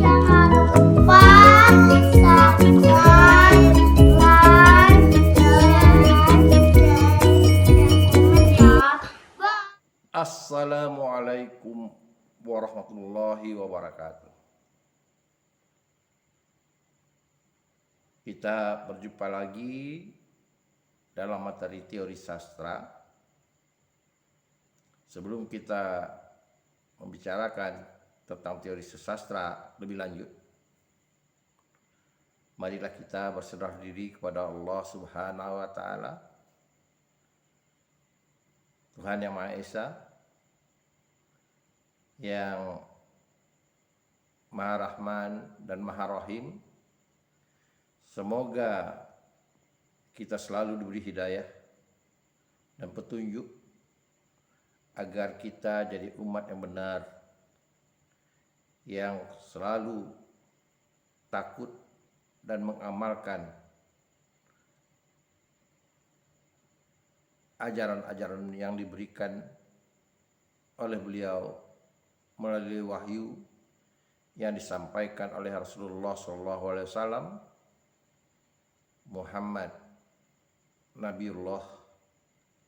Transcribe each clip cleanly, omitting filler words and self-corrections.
Jangan lupa subscribe, like, share, dan komen ya. Bye. Assalamualaikum warahmatullahi wabarakatuh. Kita berjumpa lagi dalam materi teori sastra. Sebelum kita membicarakan tentang teori sastra lebih lanjut, marilah kita berserah diri kepada Allah Subhanahu wa Ta'ala, Tuhan yang Maha Esa, yang Maha Rahman dan Maha Rahim. Semoga kita selalu diberi hidayah dan petunjuk agar kita jadi umat yang benar, yang selalu takut dan mengamalkan ajaran-ajaran yang diberikan oleh beliau melalui wahyu yang disampaikan oleh Rasulullah SAW, Muhammad Nabiullah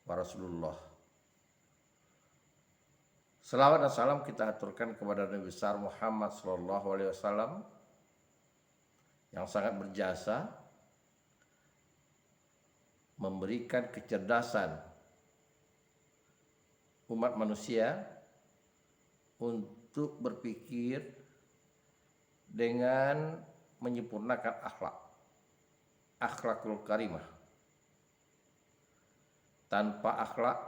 wa Rasulullah. Selawat dan salam kita aturkan kepada Nabi besar Muhammad SAW yang sangat berjasa memberikan kecerdasan umat manusia untuk berpikir dengan menyempurnakan akhlakul karimah. Tanpa akhlak,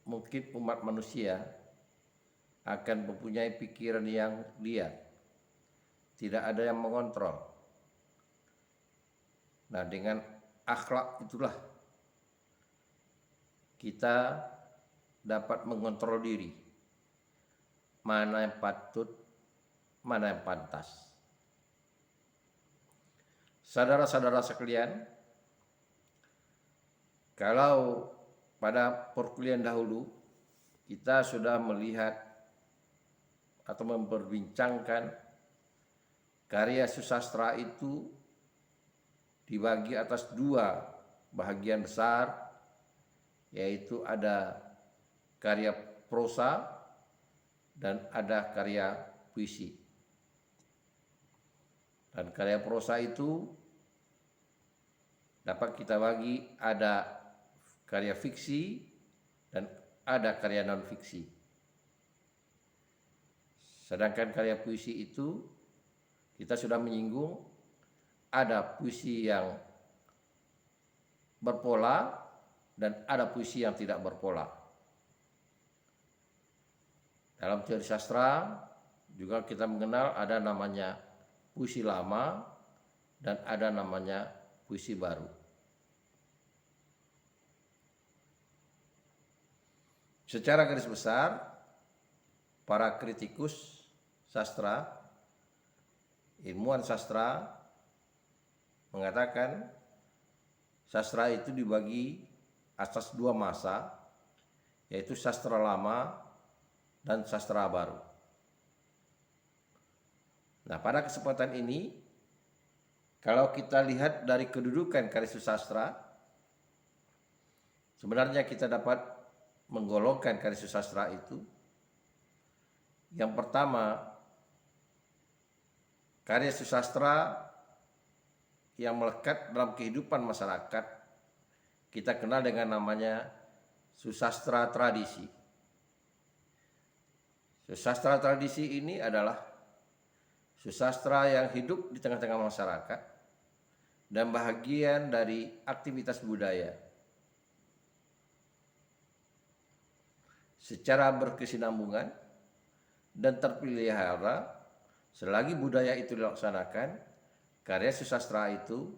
mungkin umat manusia akan mempunyai pikiran yang liar, tidak ada yang mengontrol. Nah, dengan akhlak itulah kita dapat mengontrol diri, mana yang patut, mana yang pantas. Saudara-saudara sekalian, kalau pada perkuliahan dahulu kita sudah melihat atau memperbincangkan karya susastra itu dibagi atas dua bahagian besar, yaitu ada karya prosa dan ada karya puisi. Dan karya prosa itu dapat kita bagi ada karya fiksi dan ada karya non-fiksi. Sedangkan karya puisi itu kita sudah menyinggung, ada puisi yang berpola dan ada puisi yang tidak berpola. Dalam teori sastra juga kita mengenal ada namanya puisi lama dan ada namanya puisi baru. Secara garis besar, para kritikus sastra, ilmuwan sastra mengatakan sastra itu dibagi atas dua masa, yaitu sastra lama dan sastra baru. Nah, pada kesempatan ini, kalau kita lihat dari kedudukan karya sastra, Sebenarnya kita dapat menggolongkan karya susastra itu. Yang pertama, karya susastra yang melekat dalam kehidupan masyarakat, kita kenal dengan namanya susastra tradisi. Susastra tradisi ini adalah susastra yang hidup di tengah-tengah masyarakat dan bahagian dari aktivitas budaya. Secara berkesinambungan dan terpelihara, selagi budaya itu dilaksanakan, karya susastra itu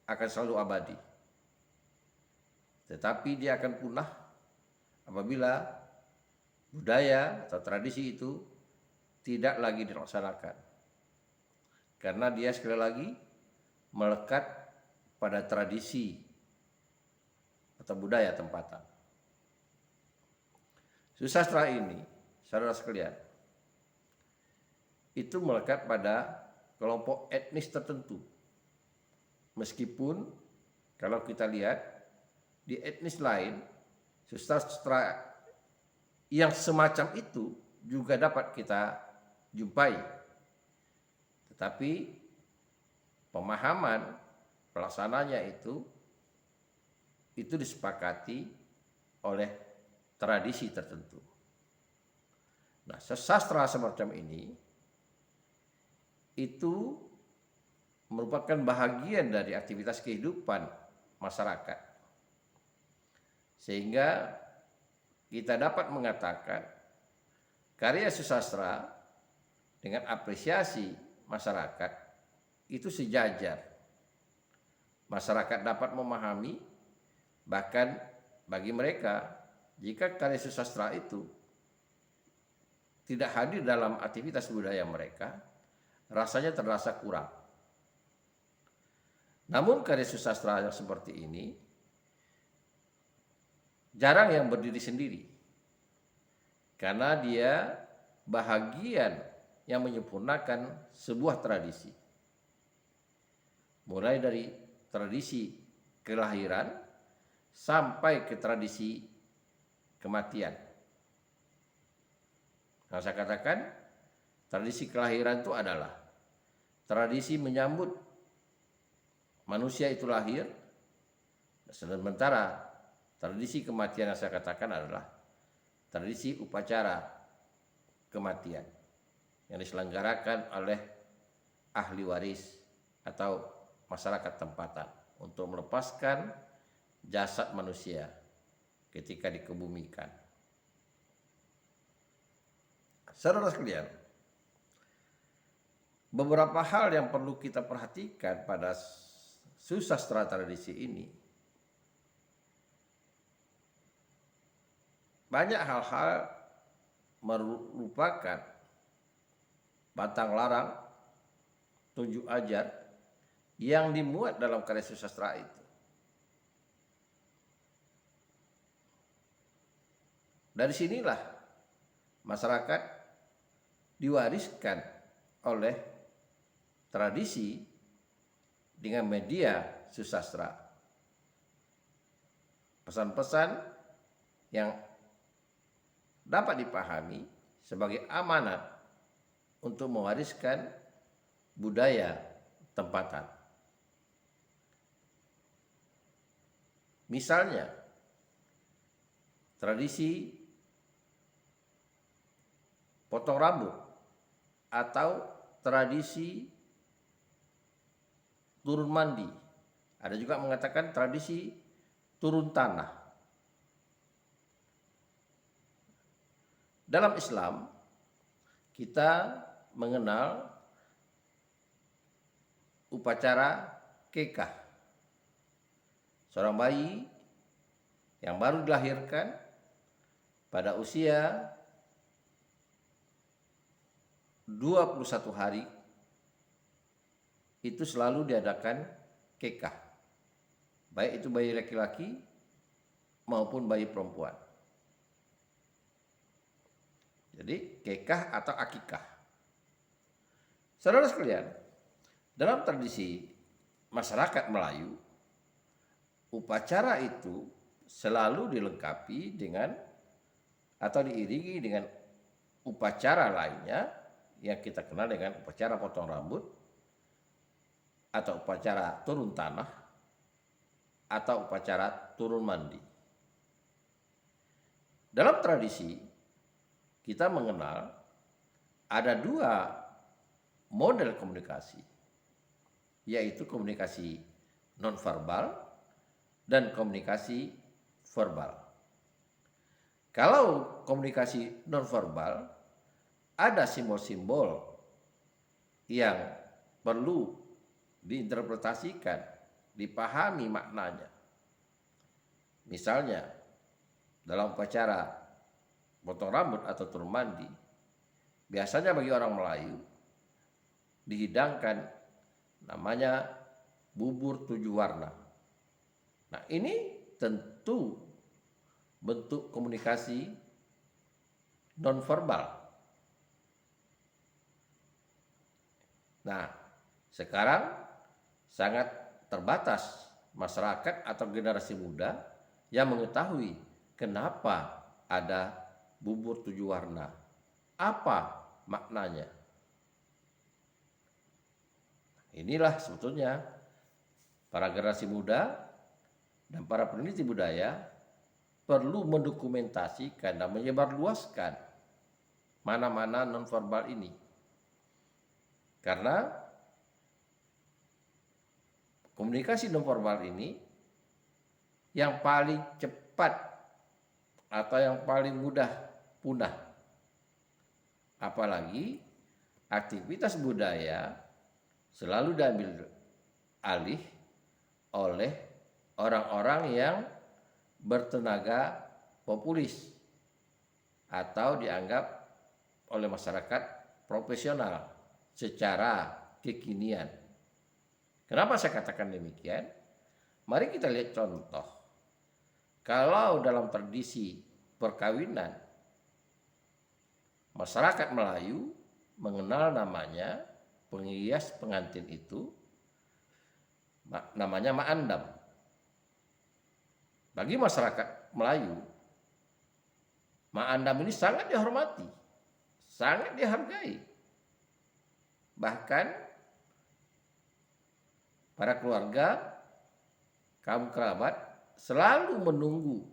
akan selalu abadi. Tetapi dia akan punah apabila budaya atau tradisi itu tidak lagi dilaksanakan. Karena dia sekali lagi melekat pada tradisi atau budaya tempatan. Susastra ini, saudara sekalian, itu melekat pada kelompok etnis tertentu. Meskipun kalau kita lihat di etnis lain, susastra yang semacam itu juga dapat kita jumpai. Tetapi pemahaman pelaksananya itu disepakati oleh tradisi tertentu. Nah, sastra semacam ini itu merupakan bahagian dari aktivitas kehidupan masyarakat. Sehingga kita dapat mengatakan karya susastra dengan apresiasi masyarakat itu sejajar. Masyarakat dapat memahami, bahkan bagi mereka jika karya susastra itu tidak hadir dalam aktivitas budaya mereka, rasanya terasa kurang. Namun karya susastra yang seperti ini jarang yang berdiri sendiri, karena dia bahagian yang menyempurnakan sebuah tradisi. Mulai dari tradisi kelahiran sampai ke tradisi kematian. Nah, saya katakan tradisi kelahiran itu adalah tradisi menyambut manusia itu lahir, sementara tradisi kematian yang saya katakan adalah tradisi upacara kematian yang diselenggarakan oleh ahli waris atau masyarakat tempatan untuk melepaskan jasad manusia ketika dikebumikan. Saudara sekalian, beberapa hal yang perlu kita perhatikan pada susastra tradisi ini. Banyak hal-hal merupakan batang larang, tunjuk ajar yang dimuat dalam karya susastra itu. Dari sinilah masyarakat diwariskan oleh tradisi dengan media susastra. Pesan-pesan yang dapat dipahami sebagai amanat untuk mewariskan budaya tempatan. Misalnya, tradisi potong rambut atau tradisi turun mandi. Ada juga mengatakan tradisi turun tanah. Dalam Islam, kita mengenal upacara kekah. Seorang bayi yang baru dilahirkan pada usia 21 hari itu selalu diadakan kekah, baik itu bayi laki-laki maupun bayi perempuan. Jadi kekah atau akikah. Saudara sekalian, dalam tradisi masyarakat Melayu, upacara itu selalu dilengkapi dengan atau diiringi dengan upacara lainnya yang kita kenal dengan upacara potong rambut atau upacara turun tanah atau upacara turun mandi. Dalam tradisi kita mengenal ada dua model komunikasi, yaitu komunikasi nonverbal dan komunikasi verbal. Kalau komunikasi nonverbal, ada simbol-simbol yang perlu diinterpretasikan, dipahami maknanya. Misalnya, dalam upacara potong rambut atau turun mandi, biasanya bagi orang Melayu dihidangkan namanya bubur 7 warna. Nah, ini tentu bentuk komunikasi nonverbal. Nah, sekarang sangat terbatas masyarakat atau generasi muda yang mengetahui kenapa ada bubur 7 warna. Apa maknanya? Inilah sebetulnya para generasi muda dan para peneliti budaya perlu mendokumentasikan dan menyebarluaskan mana-mana nonverbal ini. Karena komunikasi nonverbal ini yang paling cepat atau yang paling mudah punah. Apalagi aktivitas budaya selalu diambil alih oleh orang-orang yang bertenaga populis atau dianggap oleh masyarakat profesional secara kekinian. Kenapa saya katakan demikian? Mari kita lihat contoh. Kalau dalam tradisi perkawinan, masyarakat Melayu mengenal namanya penghias pengantin itu namanya ma'andam. Bagi masyarakat Melayu, ma'andam ini sangat dihormati, sangat dihargai. Bahkan para keluarga, kaum kerabat selalu menunggu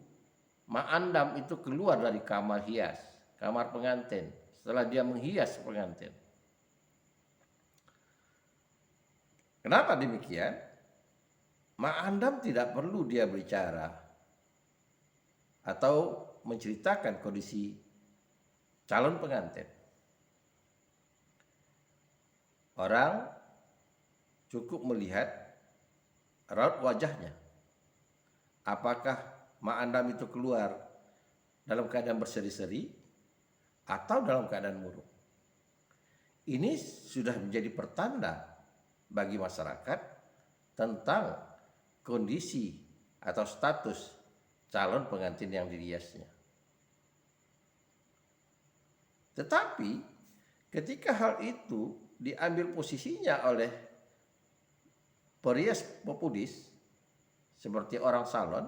ma'andam itu keluar dari kamar hias, kamar pengantin, setelah dia menghias pengantin. Kenapa demikian? Ma'andam tidak perlu dia bicara atau menceritakan kondisi calon pengantin. Orang cukup melihat raut wajahnya. Apakah ma'andam itu keluar dalam keadaan berseri-seri atau dalam keadaan murung. Ini sudah menjadi pertanda bagi masyarakat tentang kondisi atau status calon pengantin yang dihiasnya. Tetapi ketika hal itu diambil posisinya oleh perias populis seperti orang salon,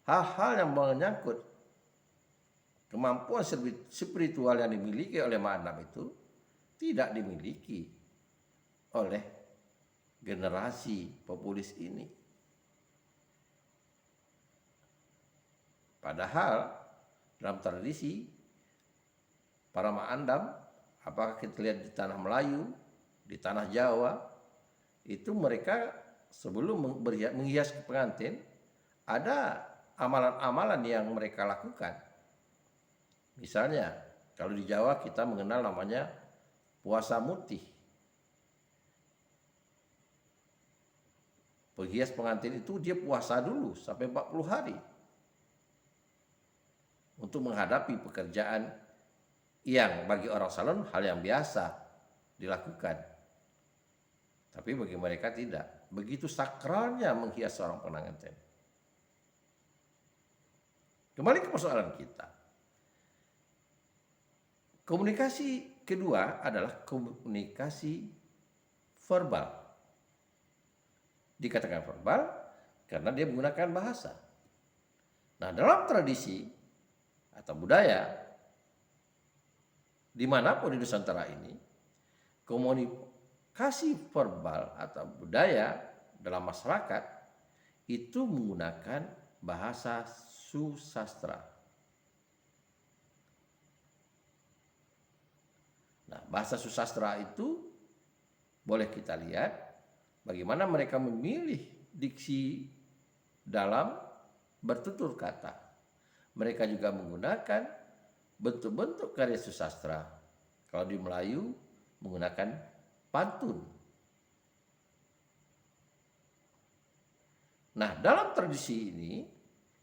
hal-hal yang menyangkut kemampuan spiritual yang dimiliki oleh ma'andam itu tidak dimiliki oleh generasi populis ini. Padahal dalam tradisi para ma'andam, apakah kita lihat di tanah Melayu, di tanah Jawa, itu mereka sebelum menghias pengantin, ada amalan-amalan yang mereka lakukan. Misalnya, kalau di Jawa kita mengenal namanya puasa mutih. Penghias pengantin itu dia puasa dulu sampai 40 hari. Untuk menghadapi pekerjaan yang bagi orang salon hal yang biasa dilakukan. Tapi bagi mereka tidak. Begitu sakralnya menghias seorang pengantin. Kembali ke persoalan kita. Komunikasi kedua adalah komunikasi verbal. Dikatakan verbal karena dia menggunakan bahasa. Nah, dalam tradisi atau budaya dimanapun di Nusantara ini, komunikasi verbal atau budaya dalam masyarakat itu menggunakan bahasa susastra. Nah, bahasa susastra itu boleh kita lihat bagaimana mereka memilih diksi dalam bertutur kata. Mereka juga menggunakan bentuk-bentuk karya susastra. Kalau di Melayu menggunakan pantun. Nah, dalam tradisi ini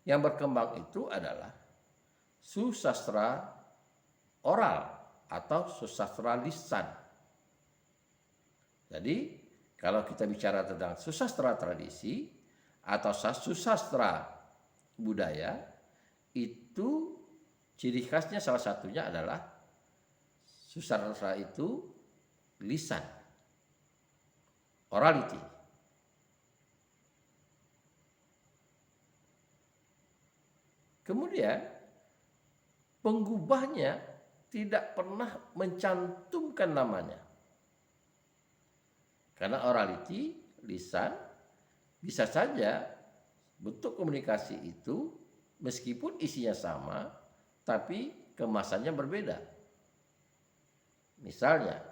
yang berkembang itu adalah susastra oral atau susastra lisan. Jadi, kalau kita bicara tentang susastra tradisi atau susastra budaya, itu ciri khasnya salah satunya adalah susastra itu lisan, orality. Kemudian penggubahnya tidak pernah mencantumkan namanya. Karena orality, lisan, bisa saja bentuk komunikasi itu meskipun isinya sama, tapi kemasannya berbeda. Misalnya,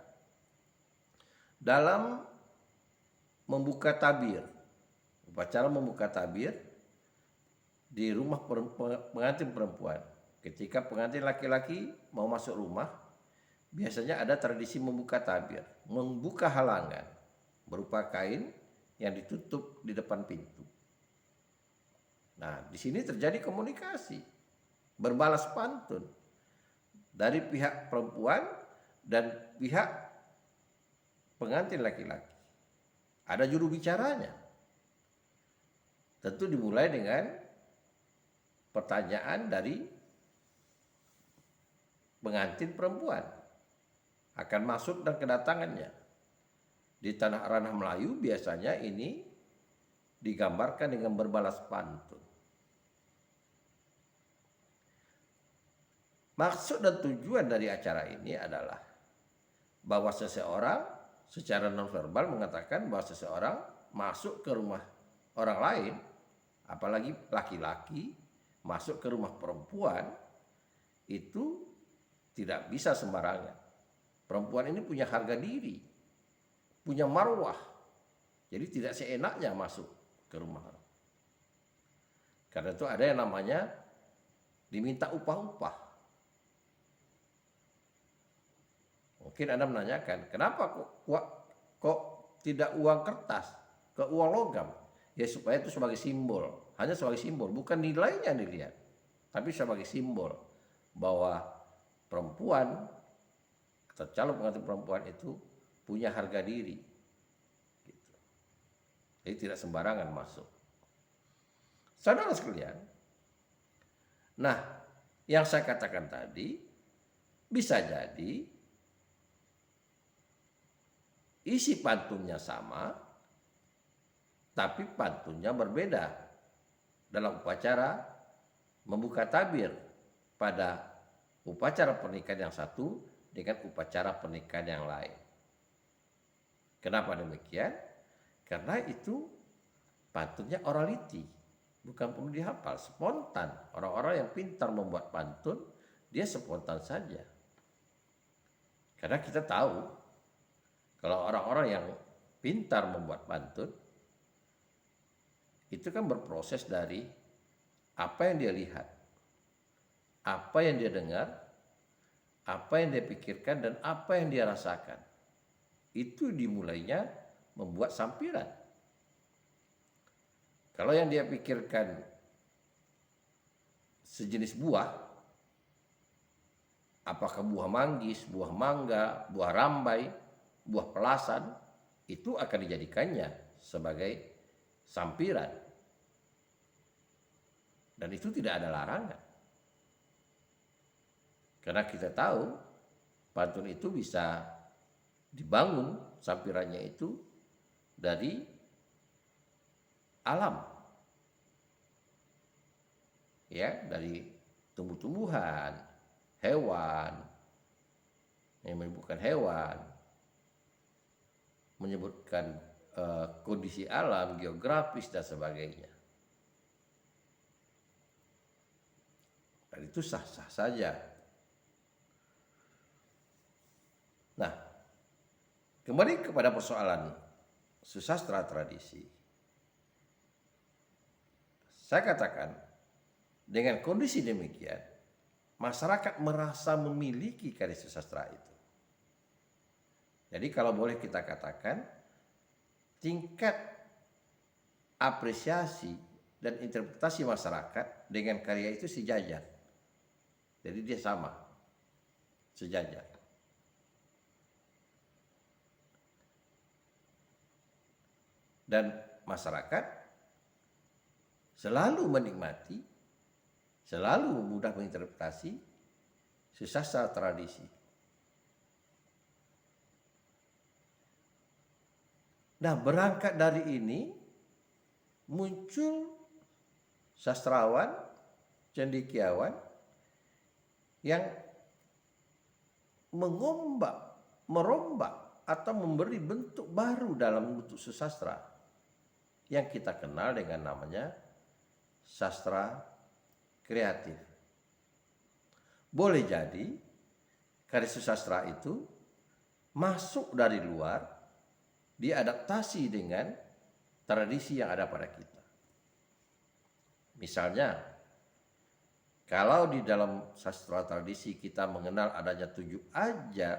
dalam membuka tabir, upacara membuka tabir di rumah pengantin perempuan. Ketika pengantin laki-laki mau masuk rumah, biasanya ada tradisi membuka tabir, membuka halangan berupa kain yang ditutup di depan pintu. Nah, di sini terjadi komunikasi, berbalas pantun dari pihak perempuan dan pihak pengantin laki-laki. Ada juru bicaranya. Tentu dimulai dengan pertanyaan dari pengantin perempuan akan masuk dan kedatangannya. Di tanah ranah Melayu biasanya ini digambarkan dengan berbalas pantun. Maksud dan tujuan dari acara ini adalah bahwa seseorang secara nonverbal mengatakan bahwa seseorang masuk ke rumah orang lain, apalagi laki-laki masuk ke rumah perempuan, itu tidak bisa sembarangan. Perempuan ini punya harga diri, punya marwah, jadi tidak seenaknya masuk ke rumah. Karena itu ada yang namanya diminta upah-upah. Mungkin Anda menanyakan, kenapa kok tidak uang kertas, ke uang logam? Ya supaya itu sebagai simbol, hanya sebagai simbol, bukan nilainya dilihat, tapi sebagai simbol bahwa perempuan atau calon pengantin perempuan itu punya harga diri. Gitu. Jadi tidak sembarangan masuk. Saudara sekalian, nah yang saya katakan tadi bisa jadi isi pantunnya sama, tapi pantunnya berbeda dalam upacara membuka tabir pada upacara pernikahan yang satu dengan upacara pernikahan yang lain. Kenapa demikian? Karena itu pantunnya orality, bukan perlu dihafal, spontan. Orang-orang yang pintar membuat pantun, dia spontan saja. Karena kita tahu kalau orang-orang yang pintar membuat pantun, itu kan berproses dari apa yang dia lihat, apa yang dia dengar, apa yang dia pikirkan, dan apa yang dia rasakan. Itu dimulainya membuat sampiran. Kalau yang dia pikirkan sejenis buah, apakah buah manggis, buah mangga, buah rambai, buah pelasan, itu akan dijadikannya sebagai sampiran. Dan itu tidak ada larangan. Karena kita tahu pantun itu bisa dibangun sampirannya itu dari alam. ya, dari tumbuh-tumbuhan, hewan, yang menyebutkan hewan, menyebutkan kondisi alam, geografis dan sebagainya. Dan itu sah-sah saja. Nah, kembali kepada persoalan susastra tradisi. Saya katakan, dengan kondisi demikian, masyarakat merasa memiliki karya susastra itu. Jadi kalau boleh kita katakan, tingkat apresiasi dan interpretasi masyarakat dengan karya itu sejajar. Jadi dia sama, sejajar. Dan masyarakat selalu menikmati, selalu mudah menginterpretasi susastra tradisi. Nah, berangkat dari ini muncul sastrawan, cendekiawan yang merombak atau memberi bentuk baru dalam bentuk susastra yang kita kenal dengan namanya sastra kreatif. Boleh jadi karya susastra itu masuk dari luar, diadaptasi dengan tradisi yang ada pada kita. Misalnya, kalau di dalam sastra tradisi kita mengenal adanya 7 ajar,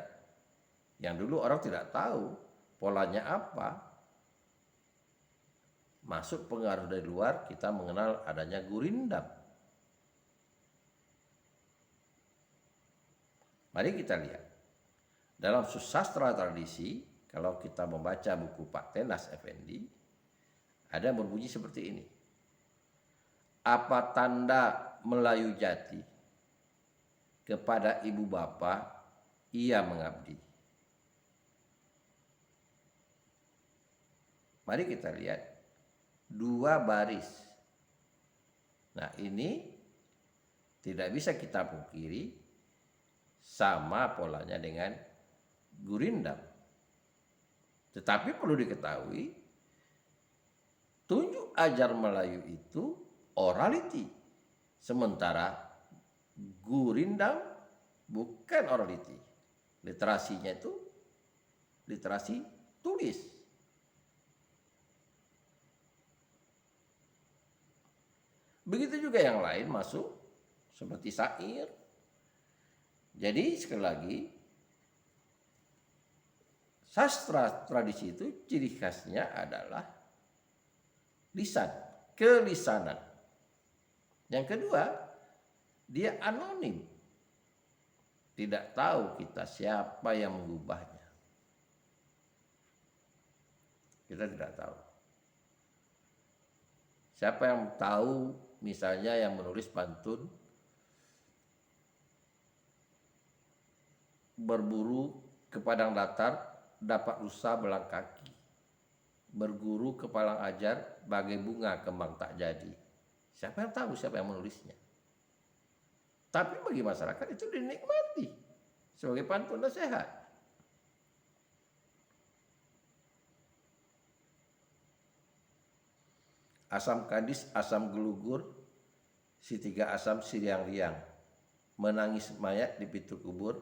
yang dulu orang tidak tahu polanya apa, masuk pengaruh dari luar, kita mengenal adanya gurindam. Mari kita lihat. Dalam susastra tradisi, kalau kita membaca buku Pak Tenas Effendi, ada yang berbunyi seperti ini. Apa tanda Melayu jati? Kepada ibu bapa ia mengabdi. Mari kita lihat 2 baris. Nah, ini tidak bisa kita pungkiri sama polanya dengan gurindam. Tetapi perlu diketahui, tunjuk ajar Melayu itu orality. Sementara gurindam bukan orality. Literasinya itu literasi tulis. Begitu juga yang lain masuk seperti syair. Jadi sekali lagi, sastra tradisi itu ciri khasnya adalah lisan, kelisanan. Yang kedua, dia anonim. Tidak tahu kita siapa yang mengubahnya. Kita tidak tahu. Siapa yang tahu misalnya yang menulis pantun, berburu ke padang datar dapat rusa belang kaki, berguru ke palang ajar bagai bunga kembang tak jadi. Siapa yang tahu siapa yang menulisnya? Tapi bagi masyarakat itu dinikmati sebagai pantun nasihat. Asam kadis, asam gelugur, si 3 asam si riang-riang, menangis mayat di pintu kubur,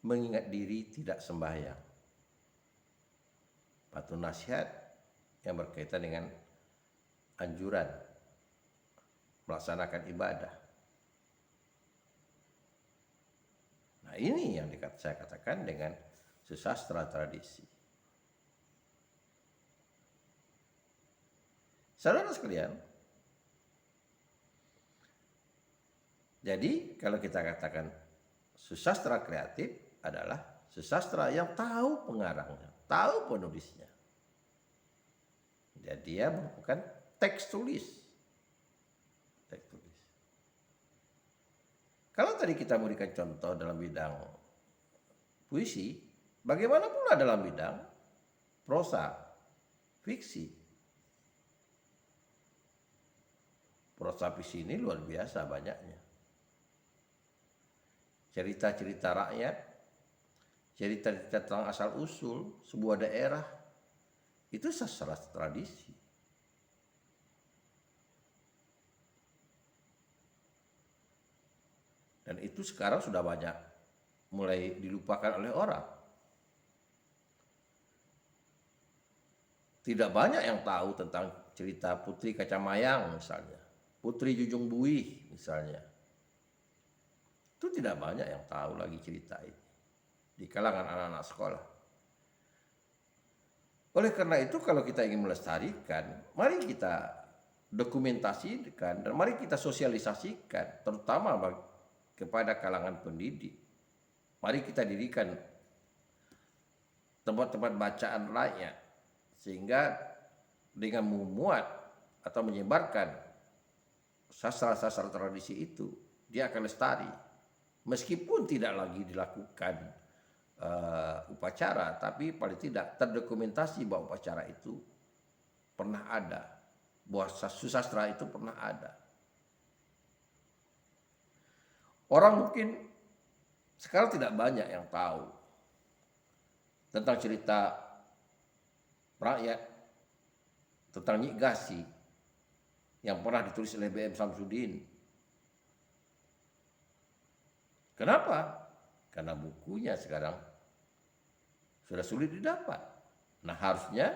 mengingat diri tidak sembahyang. Pantun nasihat yang berkaitan dengan anjuran melaksanakan ibadah. Nah, ini yang saya katakan dengan susastra tradisi. Saudara sekalian, jadi kalau kita katakan susastra kreatif adalah susastra yang tahu pengarangnya, tahu penulisnya. Jadi dia bukan teks tulis. Teks tulis. Kalau tadi kita memberikan contoh dalam bidang puisi, bagaimana pula dalam bidang prosa, fiksi? Prosapis ini luar biasa banyaknya. Cerita-cerita rakyat, cerita-cerita tentang asal-usul sebuah daerah, itu sastra tradisi. Dan itu sekarang sudah banyak mulai dilupakan oleh orang. Tidak banyak yang tahu tentang cerita Putri Kacamayang misalnya, Putri Jujung Buih misalnya. Itu tidak banyak yang tahu lagi cerita ini di kalangan anak-anak sekolah. Oleh karena itu kalau kita ingin melestarikan, mari kita dokumentasikan dan mari kita sosialisasikan, terutama kepada kalangan pendidik. Mari kita dirikan tempat-tempat bacaan rakyat, sehingga dengan memuat atau menyebarkan sastra-sastra tradisi itu, dia akan lestari. Meskipun tidak lagi dilakukan upacara, tapi paling tidak terdokumentasi bahwa upacara itu pernah ada, bahwa susastra itu pernah ada. Orang mungkin sekarang tidak banyak yang tahu tentang cerita rakyat, tentang Nyik Gasi yang pernah ditulis oleh B.M. Samsudin. Kenapa? Karena bukunya sekarang sudah sulit didapat. Nah, harusnya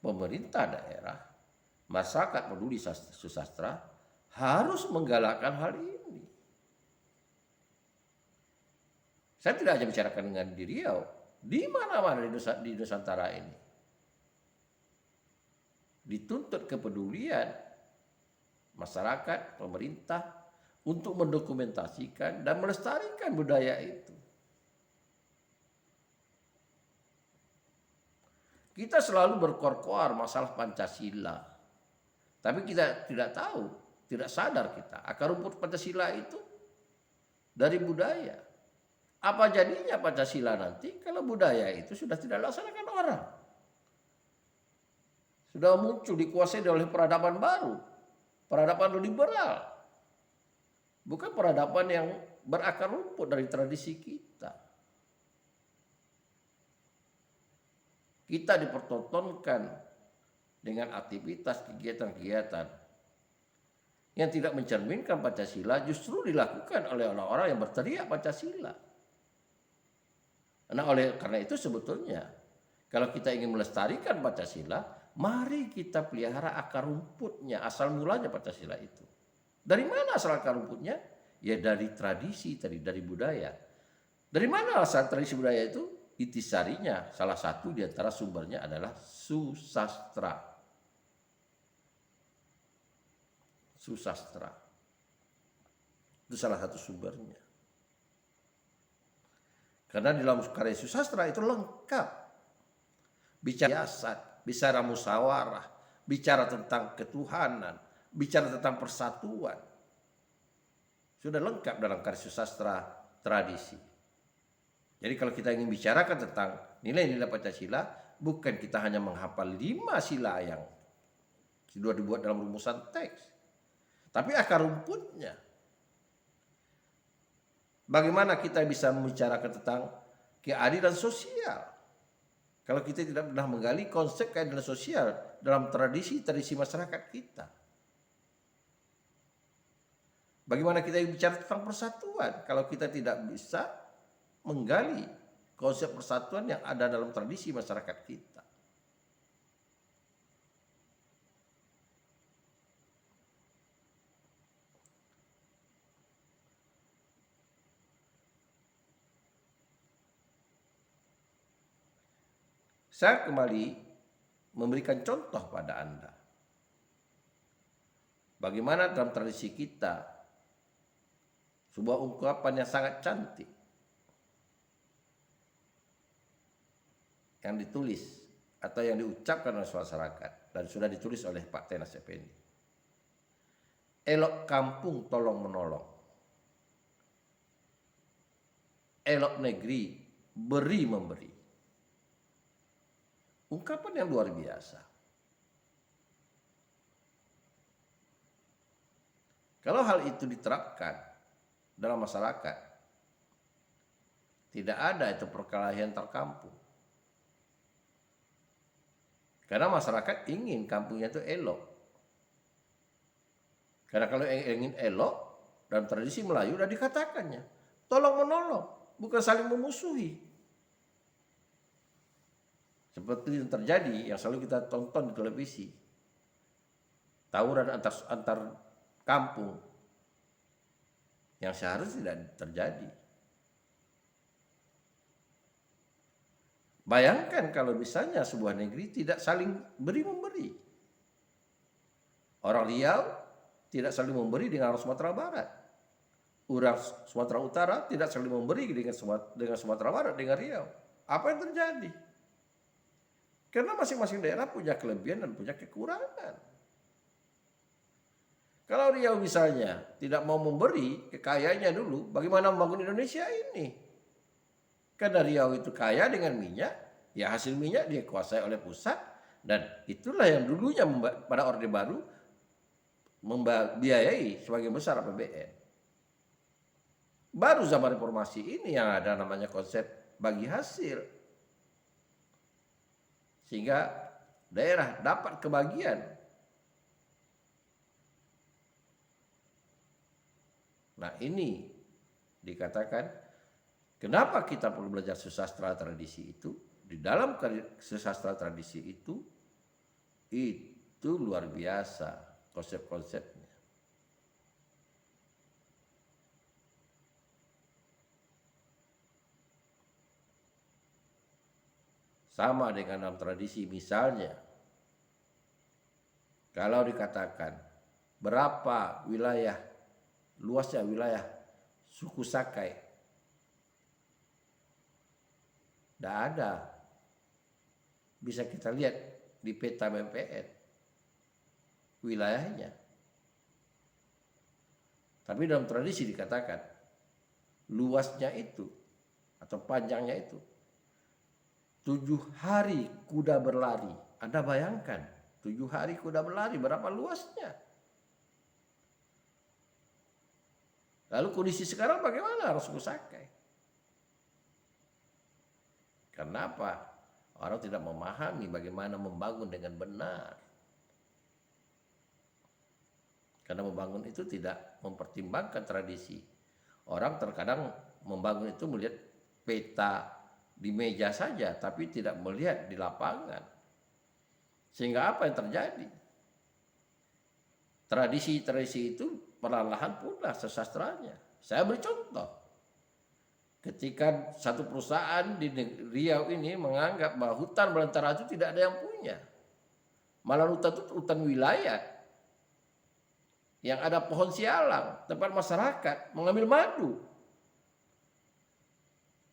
pemerintah daerah, masyarakat peduli susastra harus menggalakkan hal ini. Saya tidak hanya bicarakan dengan di Riau, di mana-mana di Nusantara ini dituntut kepedulian masyarakat, pemerintah untuk mendokumentasikan dan melestarikan budaya itu. Kita selalu berkoar-koar masalah Pancasila, tapi kita tidak tahu, tidak sadar kita akar rumput Pancasila itu dari budaya. Apa jadinya Pancasila nanti kalau budaya itu sudah tidak dilaksanakan orang? Sudah muncul dikuasai oleh peradaban baru, peradaban liberal. Bukan peradaban yang berakar rumput dari tradisi kita. Kita dipertontonkan dengan aktivitas kegiatan-kegiatan yang tidak mencerminkan Pancasila, justru dilakukan oleh orang-orang yang berteriak Pancasila. Nah, oleh karena itu sebetulnya kalau kita ingin melestarikan Pancasila, mari kita pelihara akar rumputnya, asal mulanya Pancasila itu. Dari mana asal akar rumputnya? Ya dari tradisi, dari budaya. Dari mana asal tradisi budaya itu? Intisarinya, salah satu di antara sumbernya adalah susastra. Susastra. Itu salah satu sumbernya. Karena di dalam karya susastra itu lengkap. Bicara siasat, bicara musyawarah, bicara tentang ketuhanan, bicara tentang persatuan. Sudah lengkap dalam karya susastra tradisi. Jadi kalau kita ingin bicarakan tentang nilai-nilai Pancasila, bukan kita hanya menghafal 5 sila yang sudah dibuat dalam rumusan teks, tapi akar rumputnya. Bagaimana kita bisa membicarakan tentang keadilan sosial kalau kita tidak pernah menggali konsep keadilan sosial dalam tradisi masyarakat kita? Bagaimana kita bicara tentang persatuan kalau kita tidak bisa menggali konsep persatuan yang ada dalam tradisi masyarakat kita? Saya kembali memberikan contoh pada Anda. Bagaimana dalam tradisi kita sebuah ungkapan yang sangat cantik yang ditulis atau yang diucapkan oleh masyarakat dan sudah ditulis oleh Pak Tenas Effendi. Elok kampung tolong menolong. Elok negeri beri memberi. Ungkapan yang luar biasa. Kalau hal itu diterapkan dalam masyarakat, tidak ada itu perkelahian terkampung. Karena masyarakat ingin kampungnya itu elok. Karena kalau ingin elok, dalam tradisi Melayu sudah dikatakannya, tolong menolong, bukan saling memusuhi. Seperti yang terjadi, yang selalu kita tonton di televisi. Tawuran antar kampung yang seharusnya tidak terjadi. Bayangkan kalau misalnya sebuah negeri tidak saling beri-memberi. Orang Riau tidak saling memberi dengan orang Sumatera Barat. Orang Sumatera Utara tidak saling memberi dengan Sumatera Barat, dengan Riau. Apa yang terjadi? Karena masing-masing daerah punya kelebihan dan punya kekurangan. Kalau Riau misalnya tidak mau memberi kekayaannya dulu, bagaimana membangun Indonesia ini? Karena Riau itu kaya dengan minyak, ya hasil minyak dia kuasai oleh pusat, dan itulah yang dulunya pada Orde Baru membiayai sebagian besar APBN. Baru zaman reformasi ini yang ada namanya konsep bagi hasil. Sehingga daerah dapat kebagian. Nah ini dikatakan kenapa kita perlu belajar sastra tradisi itu. Di dalam sastra tradisi itu luar biasa konsep-konsepnya. Sama dengan dalam tradisi misalnya, kalau dikatakan berapa luasnya wilayah suku Sakai, tidak ada. Bisa kita lihat di peta BPN wilayahnya. Tapi dalam tradisi dikatakan luasnya itu atau panjangnya itu 7 hari kuda berlari. Anda bayangkan 7 hari kuda berlari berapa luasnya? Lalu kondisi sekarang bagaimana orang suku Sakai? Kenapa? Orang tidak memahami bagaimana membangun dengan benar. Karena membangun itu tidak mempertimbangkan tradisi. Orang terkadang membangun itu melihat peta di meja saja, tapi tidak melihat di lapangan. Sehingga apa yang terjadi? Tradisi-tradisi itu perlahan-lahan punah sesastranya. Saya beri contoh. Ketika satu perusahaan di Riau ini menganggap bahwa hutan belantara itu tidak ada yang punya. Malah hutan itu hutan wilayah. Yang ada pohon sialang, tempat masyarakat mengambil madu.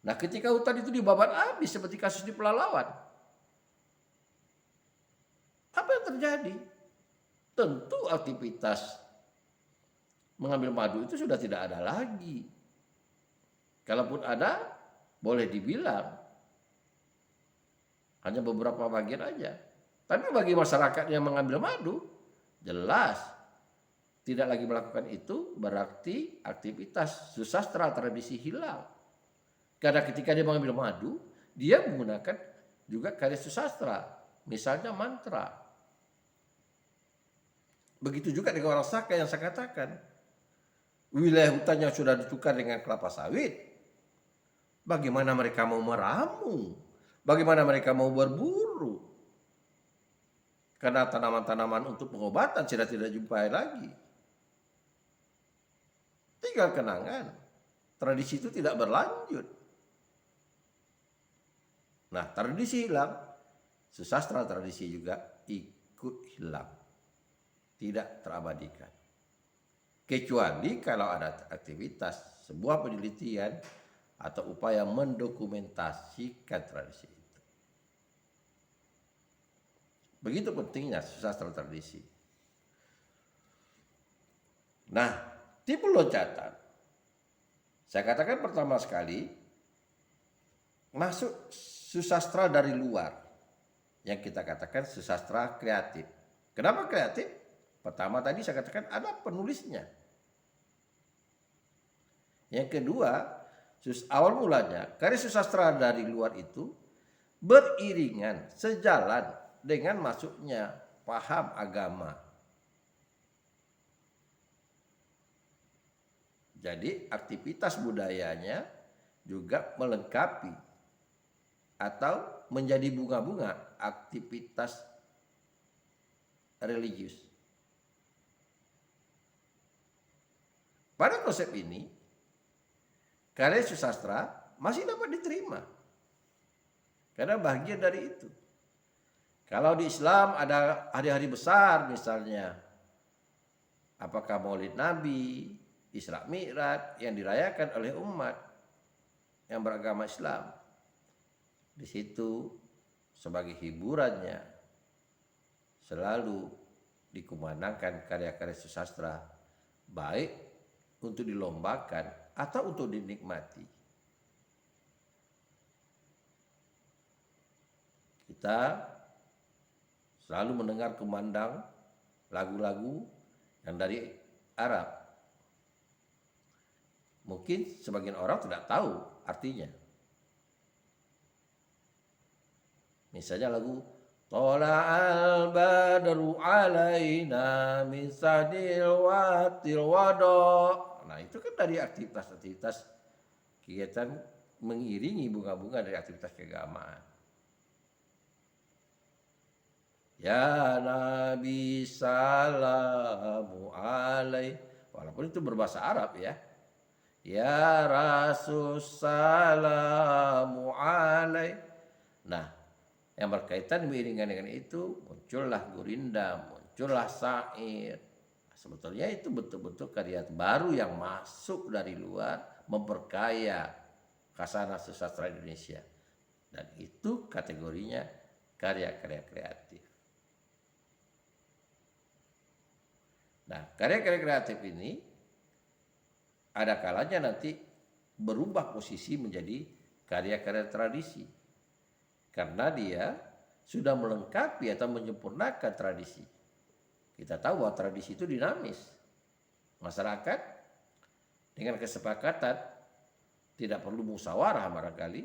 Nah ketika hutan itu dibabat habis seperti kasus di Pelalawan. Apa yang terjadi? Tentu aktivitas mengambil madu itu sudah tidak ada lagi. Kalaupun ada, boleh dibilang hanya beberapa bagian aja. Tapi bagi masyarakat yang mengambil madu, jelas tidak lagi melakukan itu berarti aktivitas susastra tradisi hilang. Karena ketika dia mengambil madu, dia menggunakan juga karya susastra, misalnya mantra. Begitu juga dengan orang Sakai yang saya katakan, wilayah hutannya sudah ditukar dengan kelapa sawit. Bagaimana mereka mau meramu? Bagaimana mereka mau berburu? Karena tanaman-tanaman untuk pengobatan sudah tidak jumpai lagi. Tinggal kenangan. Tradisi itu tidak berlanjut. Nah, tradisi hilang, sastra tradisi juga ikut hilang. Tidak terabadikan. Kecuali kalau ada aktivitas, sebuah penelitian atau upaya mendokumentasikan tradisi itu. Begitu pentingnya sastra tradisi. Nah, tipe loncatan. Saya katakan pertama sekali, masuk susastra dari luar. Yang kita katakan susastra kreatif. Kenapa kreatif? Pertama tadi saya katakan ada penulisnya. Yang kedua, awal mulanya karya sastra dari luar itu beriringan, sejalan dengan masuknya paham agama. Jadi aktivitas budayanya juga melengkapi atau menjadi bunga-bunga aktivitas religius. Pada konsep ini, karya sastra masih dapat diterima karena bagian dari itu. Kalau di Islam ada hari-hari besar misalnya, apakah Maulid Nabi, Isra Mi'raj yang dirayakan oleh umat yang beragama Islam. Di situ sebagai hiburannya selalu dikumandangkan karya-karya sastra, baik untuk dilombakan atau untuk dinikmati. Kita selalu mendengar kumandang lagu-lagu yang dari Arab. Mungkin sebagian orang tidak tahu artinya. Misalnya lagu Tola'al badru alaina min sadil watil wado. Nah itu kan dari aktivitas-aktivitas kegiatan mengiringi bunga-bunga dari aktivitas keagamaan. Ya Nabi salamu alaih. Walaupun itu berbahasa Arab ya. Ya Rasul salamu alaih. Nah, yang berkaitan beriringan dengan itu muncullah gurinda, muncullah syair. Sebetulnya itu betul-betul karya baru yang masuk dari luar memperkaya khasanah sastra Indonesia. Dan itu kategorinya karya-karya kreatif. Nah, karya-karya kreatif ini ada kalanya nanti berubah posisi menjadi karya-karya tradisi. Karena dia sudah melengkapi atau menyempurnakan tradisi. Kita tahu bahwa tradisi itu dinamis. Masyarakat dengan kesepakatan tidak perlu musyawarah barangkali.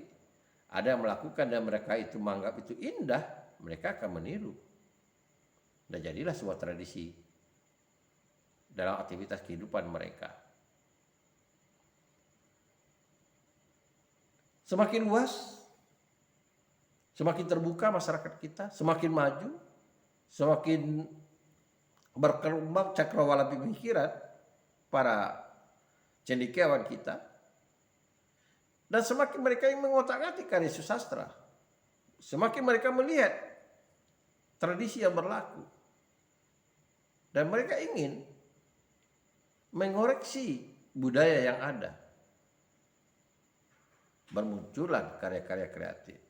Ada yang melakukan dan mereka itu menganggap itu indah, mereka akan meniru. Dan jadilah sebuah tradisi dalam aktivitas kehidupan mereka. Semakin luas, semakin terbuka masyarakat kita, semakin maju, semakin berkembang cakrawala pemikiran para cendekiawan kita, dan semakin mereka yang mengotak-atik karya sastra, semakin mereka melihat tradisi yang berlaku, dan mereka ingin mengoreksi budaya yang ada. Bermunculan karya-karya kreatif.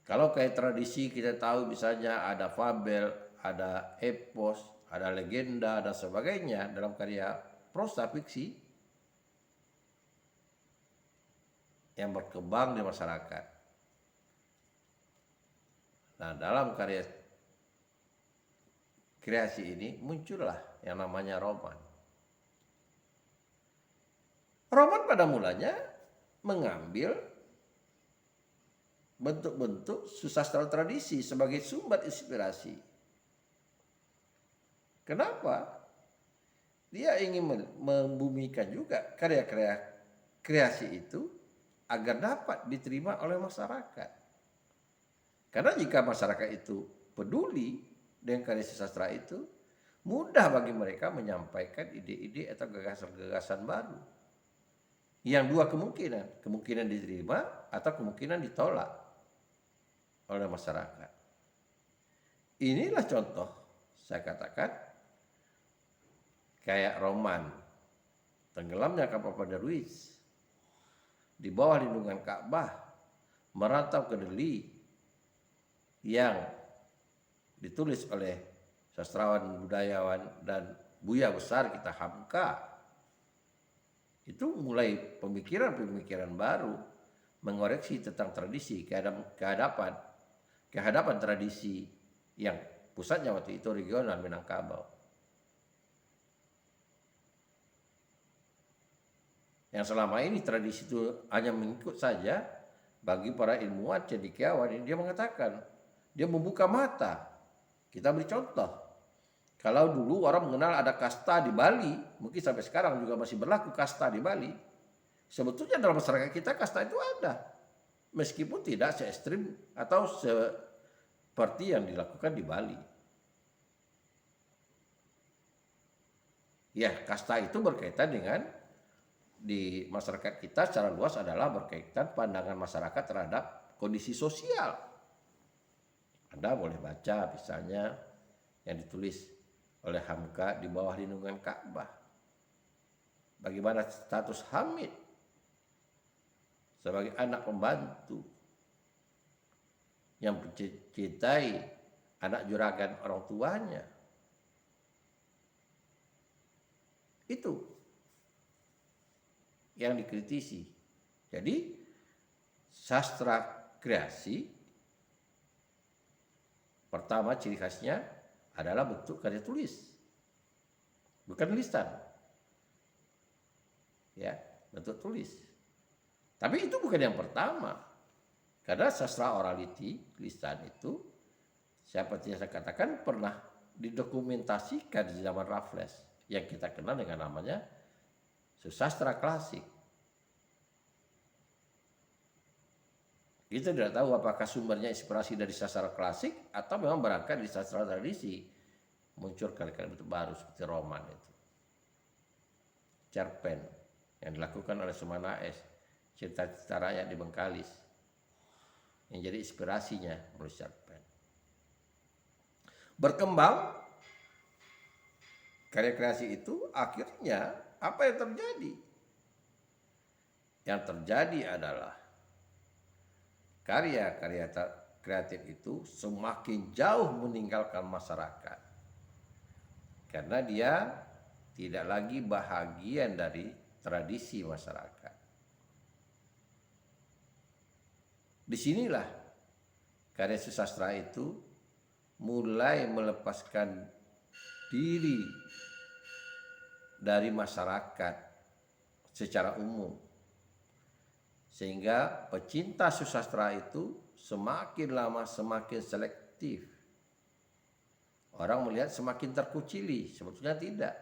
Kalau kayak tradisi kita tahu misalnya ada fabel, ada epos, ada legenda dan sebagainya dalam karya prosa fiksi yang berkembang di masyarakat. Nah, dalam karya kreasi ini muncullah yang namanya roman. Roman pada mulanya mengambil bentuk-bentuk sastra tradisi sebagai sumber inspirasi. Kenapa? Dia ingin membumikan juga karya-karya kreasi itu agar dapat diterima oleh masyarakat. Karena jika masyarakat itu peduli dengan karya sastra itu, mudah bagi mereka menyampaikan ide-ide atau gagasan-gagasan baru. Yang dua kemungkinan diterima atau kemungkinan ditolak oleh masyarakat. Inilah contoh saya katakan kayak roman tenggelamnya kapal Padarwis di bawah lindungan Ka'bah merantau ke Delhi yang ditulis oleh sastrawan budayawan dan buya besar kita Hamka. Itu mulai pemikiran-pemikiran baru mengoreksi tentang tradisi kehadapan tradisi yang pusatnya waktu itu regional Minangkabau. Yang selama ini tradisi itu hanya mengikut saja, bagi para ilmuwan cendekiawan ini dia mengatakan, dia membuka mata. Kita beri contoh. Kalau dulu orang mengenal ada kasta di Bali, mungkin sampai sekarang juga masih berlaku kasta di Bali. Sebetulnya dalam masyarakat kita kasta itu ada. Meskipun tidak se ekstrim atau seperti yang dilakukan di Bali. Ya, kasta itu berkaitan dengan di masyarakat kita secara luas adalah berkaitan pandangan masyarakat terhadap kondisi sosial. Anda boleh baca misalnya yang ditulis oleh Hamka di bawah lindungan Ka'bah. Bagaimana status Hamid sebagai anak pembantu yang mencintai anak juragan orang tuanya. Itu yang dikritisi. Jadi sastra kreasi pertama ciri khasnya adalah bentuk karya tulis, bukan lisan. Ya, bentuk tulis. Tapi itu bukan yang pertama. Karena sastra orality, lisan itu seperti yang saya katakan pernah didokumentasikan di zaman Raffles yang kita kenal dengan namanya sastra klasik. Kita tidak tahu apakah sumbernya inspirasi dari sastra klasik atau memang berangkat dari sastra tradisi. Muncul kali-kali bentuk baru seperti roman itu. Cerpen yang dilakukan oleh Sumana S. Cerita-cerita rakyat di Bengkalis. Yang jadi inspirasinya menulis cerpen. Berkembang karya kreasi itu akhirnya apa yang terjadi? Yang terjadi adalah karya-karya kreatif itu semakin jauh meninggalkan masyarakat. Karena dia tidak lagi bahagian dari tradisi masyarakat. Disinilah karya sastra itu mulai melepaskan diri dari masyarakat secara umum. Sehingga pecinta sastra itu semakin lama semakin selektif. Orang melihat semakin terkucili, sebetulnya tidak.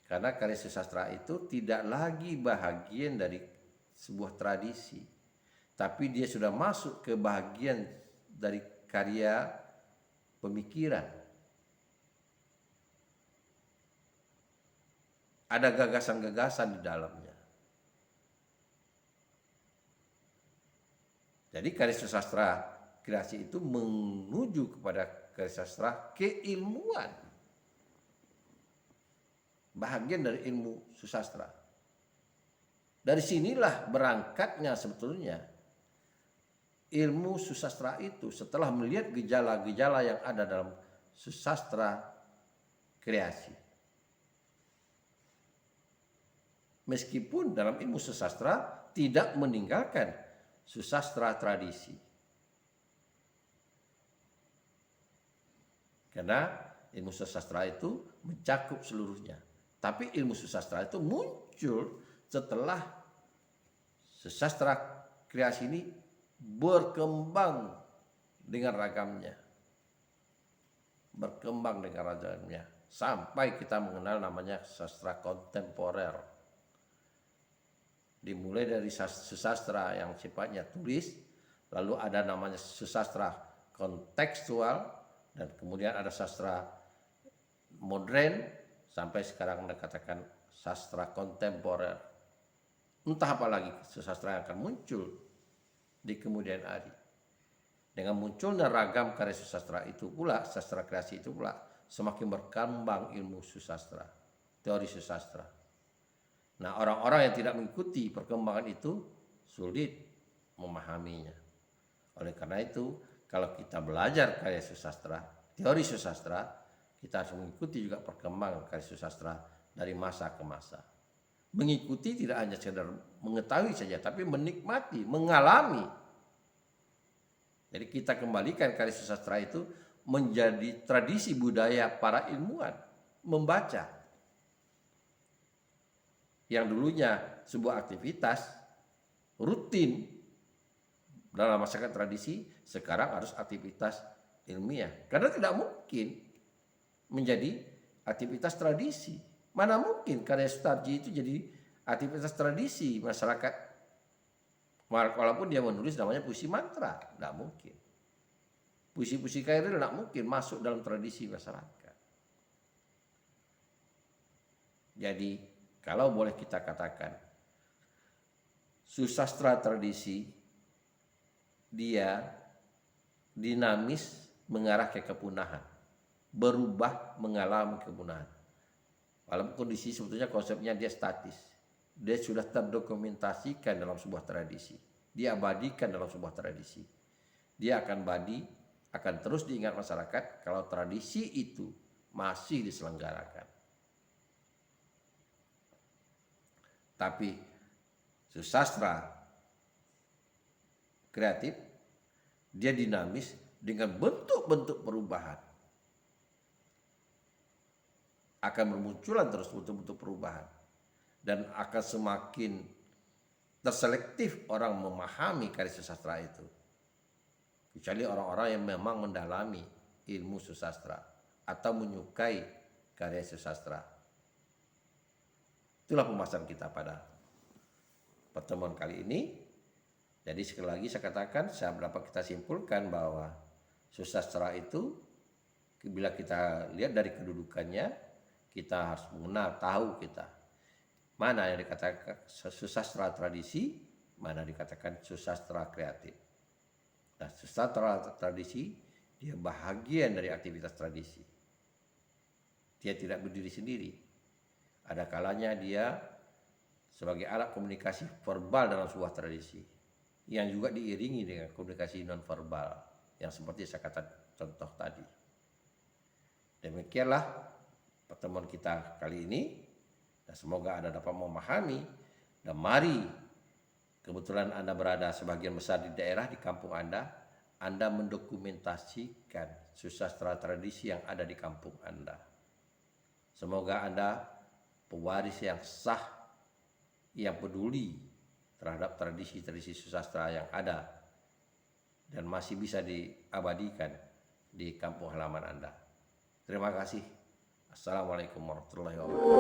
Karena karya sastra itu tidak lagi bahagian dari sebuah tradisi. Tapi dia sudah masuk ke bahagian dari karya pemikiran. Ada gagasan-gagasan di dalamnya. Jadi karya sastra kreasi itu menuju kepada karya sastra keilmuan. Bahagian dari ilmu susastra. Dari sinilah berangkatnya sebetulnya ilmu susastra itu setelah melihat gejala-gejala yang ada dalam susastra kreasi. Meskipun dalam ilmu susastra tidak meninggalkan susastra tradisi. Karena ilmu susastra itu mencakup seluruhnya. Tapi ilmu susastra itu muncul setelah susastra kreasi ini berkembang dengan ragamnya. Berkembang dengan ragamnya. Sampai kita mengenal namanya sastra kontemporer. Dimulai dari susastra yang sifatnya tulis, lalu ada namanya susastra kontekstual, dan kemudian ada sastra modern, sampai sekarang dikatakan sastra kontemporer. Entah apa lagi susastra yang akan muncul di kemudian hari. Dengan munculnya ragam karya susastra itu pula, sastra kreasi itu pula, semakin berkembang ilmu susastra, teori susastra. Nah, orang-orang yang tidak mengikuti perkembangan itu sulit memahaminya. Oleh karena itu, kalau kita belajar karya susastra, teori susastra, kita harus mengikuti juga perkembangan karya susastra dari masa ke masa. Mengikuti tidak hanya sekedar mengetahui saja, tapi menikmati, mengalami. Jadi kita kembalikan karya susastra itu menjadi tradisi budaya para ilmuwan, membaca. yang dulunya sebuah aktivitas rutin dalam masyarakat tradisi, sekarang harus aktivitas ilmiah. Karena tidak mungkin menjadi aktivitas tradisi. Mana mungkin karya Sutarji itu jadi aktivitas tradisi masyarakat. Walaupun dia menulis namanya puisi mantra, tidak mungkin. Puisi-puisi Khairil tidak mungkin masuk dalam tradisi masyarakat. Jadi kalau boleh kita katakan, susastra tradisi dia dinamis mengarah ke kepunahan, berubah mengalami kepunahan. Walaupun kondisi sebetulnya konsepnya dia statis, dia sudah terdokumentasikan dalam sebuah tradisi, diabadikan dalam sebuah tradisi. Dia akan terus diingat masyarakat kalau tradisi itu masih diselenggarakan. Tapi susastra kreatif dia dinamis dengan bentuk-bentuk perubahan. Akan bermunculan terus bentuk-bentuk perubahan. Dan akan semakin terselektif orang memahami karya susastra itu. Kecuali orang-orang yang memang mendalami ilmu susastra atau menyukai karya susastra. Itulah pembahasan kita pada pertemuan kali ini. Jadi sekali lagi saya katakan, dapat kita simpulkan bahwa susastra itu bila kita lihat dari kedudukannya, kita harus mengenal, tahu kita mana yang dikatakan susastra tradisi, mana dikatakan susastra kreatif. Nah, susastra tradisi dia bahagian dari aktivitas tradisi. Dia tidak berdiri sendiri. Ada kalanya dia sebagai alat komunikasi verbal dalam sebuah tradisi yang juga diiringi dengan komunikasi non-verbal yang seperti saya katakan contoh tadi. Demikianlah pertemuan kita kali ini, dan semoga Anda dapat memahami. Dan mari, kebetulan Anda berada sebagian besar di daerah, di kampung Anda mendokumentasikan susastra tradisi yang ada di kampung Anda. Semoga Anda pewaris yang sah, yang peduli terhadap tradisi-tradisi susastra yang ada dan masih bisa diabadikan di kampung halaman Anda. Terima kasih. Assalamualaikum warahmatullahi wabarakatuh.